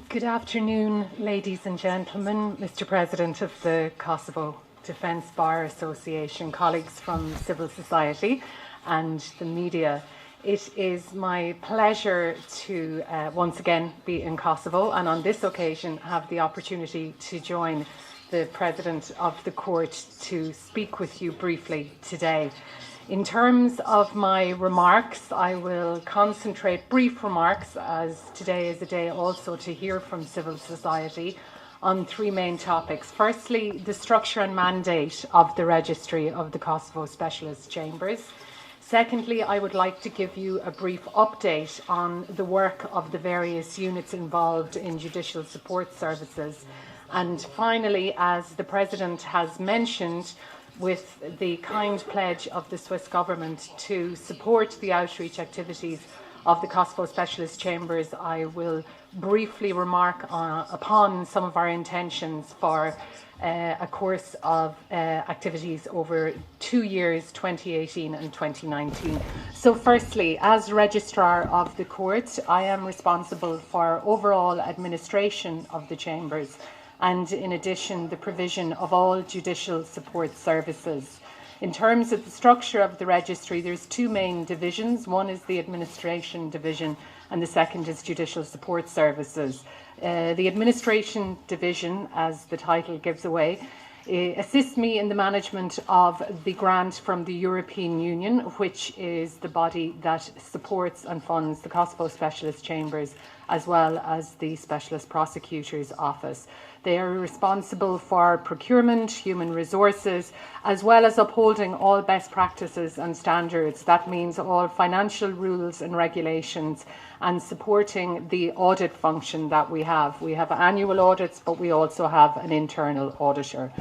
Good afternoon, ladies and gentlemen, Mr. President of the Kosovo Defence Bar Association, colleagues from civil society and the media. It is my pleasure to once again be in Kosovo, and on this occasion have the opportunity to join the President of the Court to speak with you briefly today. In terms of my remarks, I will concentrate brief remarks, as today is a day also to hear from civil society, on three main topics. Firstly, the structure and mandate of the Registry of the Kosovo Specialist Chambers. Secondly, I would like to give you a brief update on the work of the various units involved in judicial support services. And finally, as the President has mentioned, with the kind pledge of the Swiss government to support the outreach activities of the Kosovo Specialist Chambers, I will briefly remark upon some of our intentions for a course of activities over 2 years, 2018 and 2019. So firstly, as Registrar of the Court, I am responsible for overall administration of the Chambers, and in addition the provision of all judicial support services. In terms of the structure of the registry, there's two main divisions. One is the administration division and the second is judicial support services. The administration division, as the title gives away, assists me in the management of the grant from the European Union, which is the body that supports and funds the Kosovo Specialist Chambers as well as the Specialist Prosecutor's Office. They are responsible for procurement, human resources, as well as upholding all best practices and standards. That means all financial rules and regulations, and supporting the audit function that we have. We have annual audits, but we also have an internal auditor.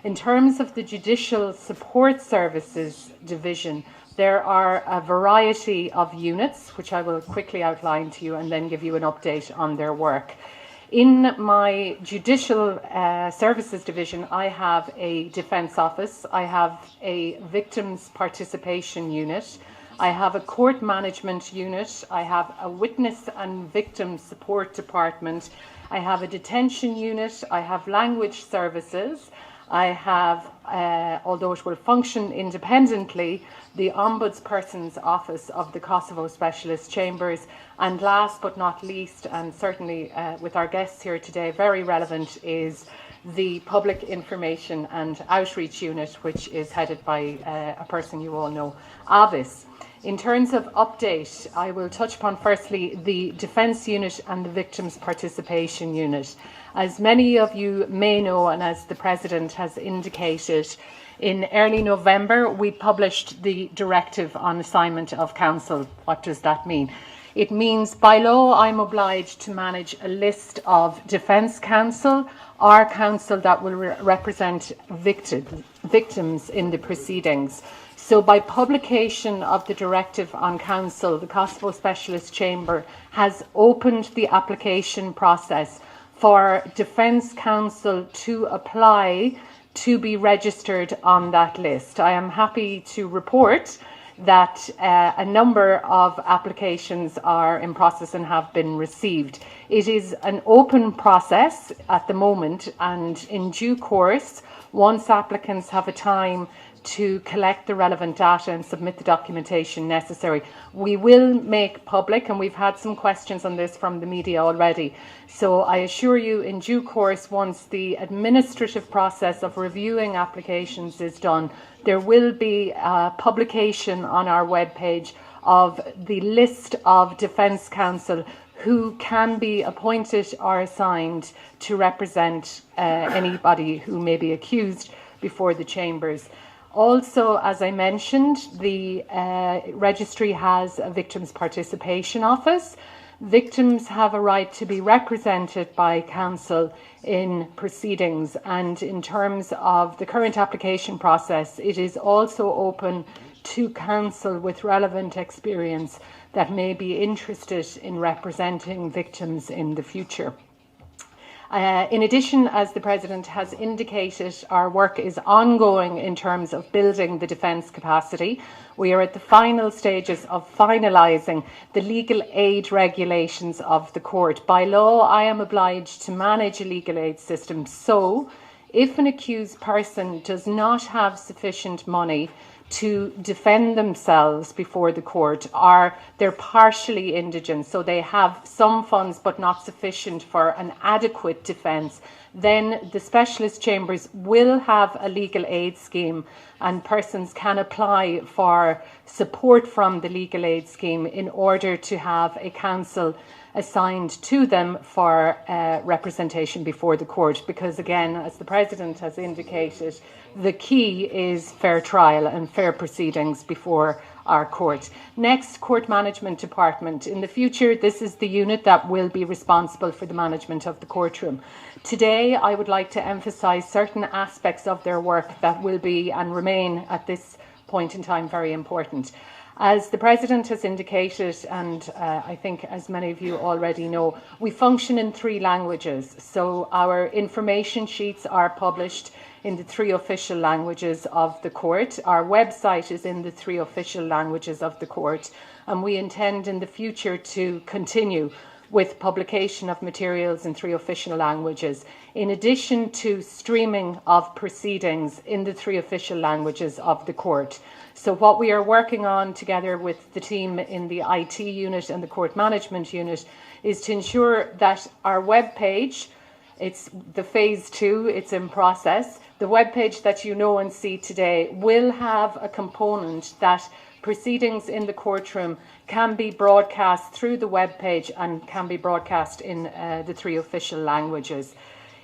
In terms of the Judicial Support Services division, there are a variety of units, which I will quickly outline to you and then give you an update on their work. In my Judicial Services division, I have a Defence Office, I have a Victims Participation Unit, I have a Court Management Unit, I have a Witness and Victim Support Department, I have a Detention Unit, I have Language Services, I have, although it will function independently, the Ombudsperson's Office of the Kosovo Specialist Chambers, and last but not least, and certainly with our guests here today, very relevant, is the Public Information and Outreach Unit, which is headed by a person you all know, Avis. In terms of update, I will touch upon firstly the Defence Unit and the Victims Participation Unit. As many of you may know, and as the President has indicated, in early November we published the Directive on Assignment of Counsel. What does that mean? It means by law I'm obliged to manage a list of defence counsel, or counsel that will represent victims in the proceedings. So by publication of the Directive on Counsel, the Kosovo Specialist Chamber has opened the application process for defence counsel to apply to be registered on that list. I am happy to report that a number of applications are in process and have been received. It is an open process at the moment, and in due course, once applicants have a time to collect the relevant data and submit the documentation necessary, we will make public, and we've had some questions on this from the media already. So I assure you, in due course, once the administrative process of reviewing applications is done, there will be a publication on our webpage of the list of defence counsel who can be appointed or assigned to represent anybody who may be accused before the chambers. Also, as I mentioned, the registry has a Victims Participation Office. Victims have a right to be represented by counsel in proceedings, and in terms of the current application process, it is also open to counsel with relevant experience that may be interested in representing victims in the future. In addition, as the President has indicated, our work is ongoing in terms of building the defence capacity. We are at the final stages of finalising the legal aid regulations of the court. By law, I am obliged to manage a legal aid system, so if an accused person does not have sufficient money to defend themselves before the court, or they're partially indigent, so they have some funds but not sufficient for an adequate defence, then the specialist chambers will have a legal aid scheme, and persons can apply for support from the legal aid scheme in order to have a counsel assigned to them for representation before the court. Because again, as the President has indicated, the key is fair trial and fair proceedings before our court. Next, Court Management Department. In the future, this is the unit that will be responsible for the management of the courtroom. Today, I would like to emphasise certain aspects of their work that will be and remain at this point in time very important. As the President has indicated, and I think as many of you already know, we function in 3 languages. So our information sheets are published in the 3 official languages of the court. Our website is in the 3 official languages of the court, and we intend in the future to continue with publication of materials in 3 official languages, in addition to streaming of proceedings in the 3 official languages of the court. So what we are working on together with the team in the IT unit and the court management unit is to ensure that our web page, it's the phase 2, it's in process. The web page that you know and see today will have a component that proceedings in the courtroom can be broadcast through the web page and can be broadcast in the 3 official languages.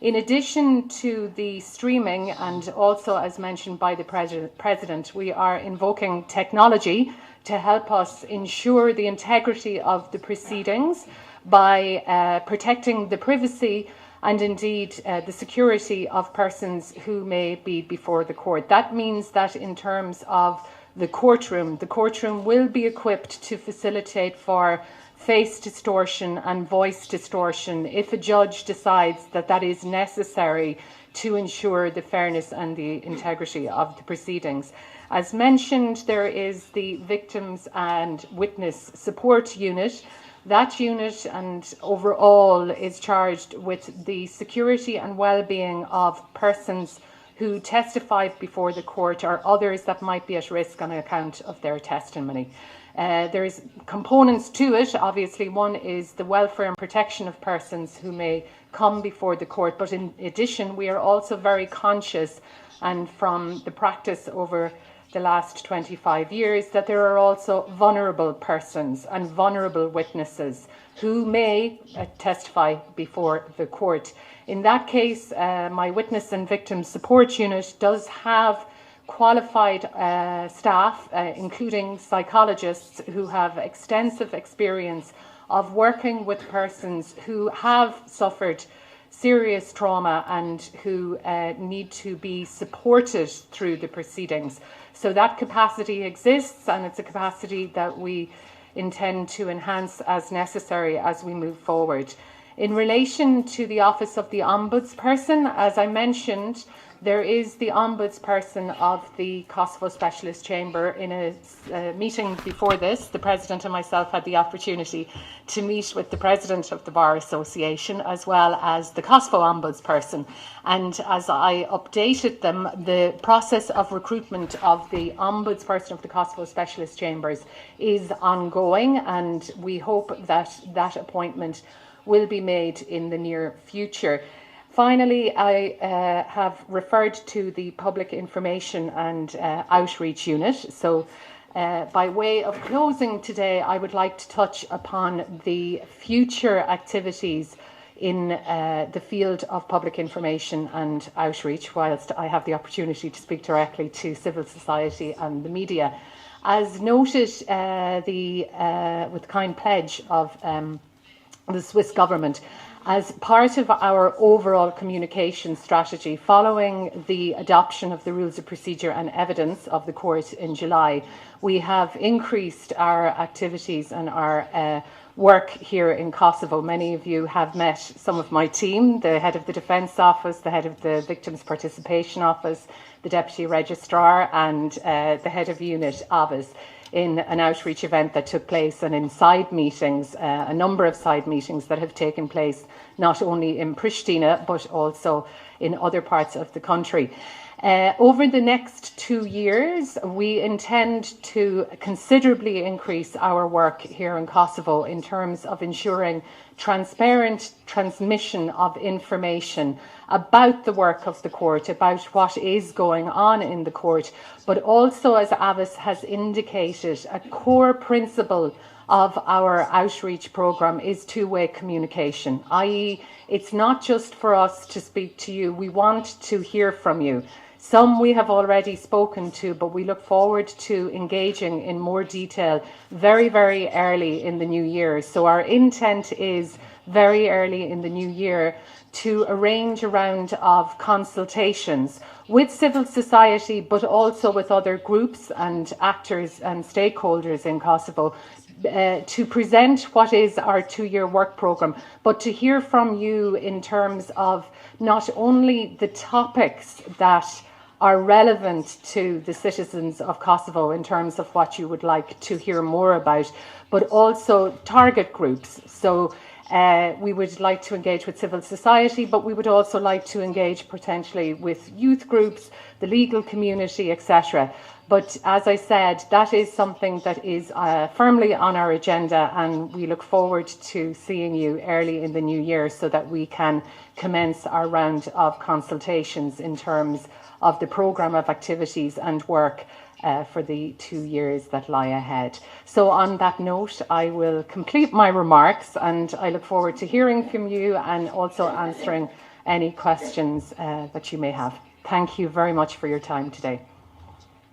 In addition to the streaming, and also as mentioned by the President, we are invoking technology to help us ensure the integrity of the proceedings by protecting the privacy and indeed the security of persons who may be before the court. That means that in terms of the courtroom will be equipped to facilitate for face distortion and voice distortion if a judge decides that that is necessary to ensure the fairness and the integrity of the proceedings. As mentioned, there is the Victims and Witness Support Unit. That unit and overall is charged with the security and well-being of persons who testify before the court or others that might be at risk on account of their testimony. There's components to it. Obviously, one is the welfare and protection of persons who may come before the court. But in addition, we are also very conscious, and from the practice over the last 25 years, that there are also vulnerable persons and vulnerable witnesses who may testify before the court. In that case, my Witness and Victim Support Unit does have qualified staff, including psychologists who have extensive experience of working with persons who have suffered serious trauma and who need to be supported through the proceedings. So that capacity exists, and it's a capacity that we intend to enhance as necessary as we move forward. In relation to the Office of the Ombudsperson, as I mentioned, there is the Ombudsperson of the Kosovo Specialist Chamber. In a meeting before this, the President and myself had the opportunity to meet with the President of the Bar Association as well as the Kosovo Ombudsperson. And as I updated them, the process of recruitment of the Ombudsperson of the Kosovo Specialist Chambers is ongoing, and we hope that that appointment will be made in the near future. Finally, I have referred to the Public Information and Outreach Unit. So by way of closing today, I would like to touch upon the future activities in the field of public information and outreach, whilst I have the opportunity to speak directly to civil society and the media. As noted, with kind pledge of the Swiss government, as part of our overall communication strategy following the adoption of the Rules of Procedure and Evidence of the Court in July, we have increased our activities and our work here in Kosovo. Many of you have met some of my team, the head of the Defence Office, the head of the Victims Participation Office, the Deputy Registrar and the head of unit Avis in an outreach event that took place, and in side meetings, a number of side meetings that have taken place not only in Prishtinë but also in other parts of the country. Over the next 2 years, we intend to considerably increase our work here in Kosovo in terms of ensuring transparent transmission of information about the work of the court, about what is going on in the court, but also, as Avis has indicated, a core principle of our outreach programme is two-way communication, i.e. it's not just for us to speak to you, we want to hear from you. Some we have already spoken to, but we look forward to engaging in more detail very, very early in the new year. So our intent is very early in the new year to arrange a round of consultations with civil society, but also with other groups and actors and stakeholders in Kosovo, to present what is our 2-year work programme, but to hear from you in terms of not only the topics that are relevant to the citizens of Kosovo in terms of what you would like to hear more about, but also target groups. So we would like to engage with civil society, but we would also like to engage potentially with youth groups, the legal community, etc. But as I said, that is something that is firmly on our agenda, and we look forward to seeing you early in the new year so that we can commence our round of consultations in terms of the programme of activities and work for the 2 years that lie ahead. So on that note, I will complete my remarks, and I look forward to hearing from you and also answering any questions that you may have. Thank you very much for your time today.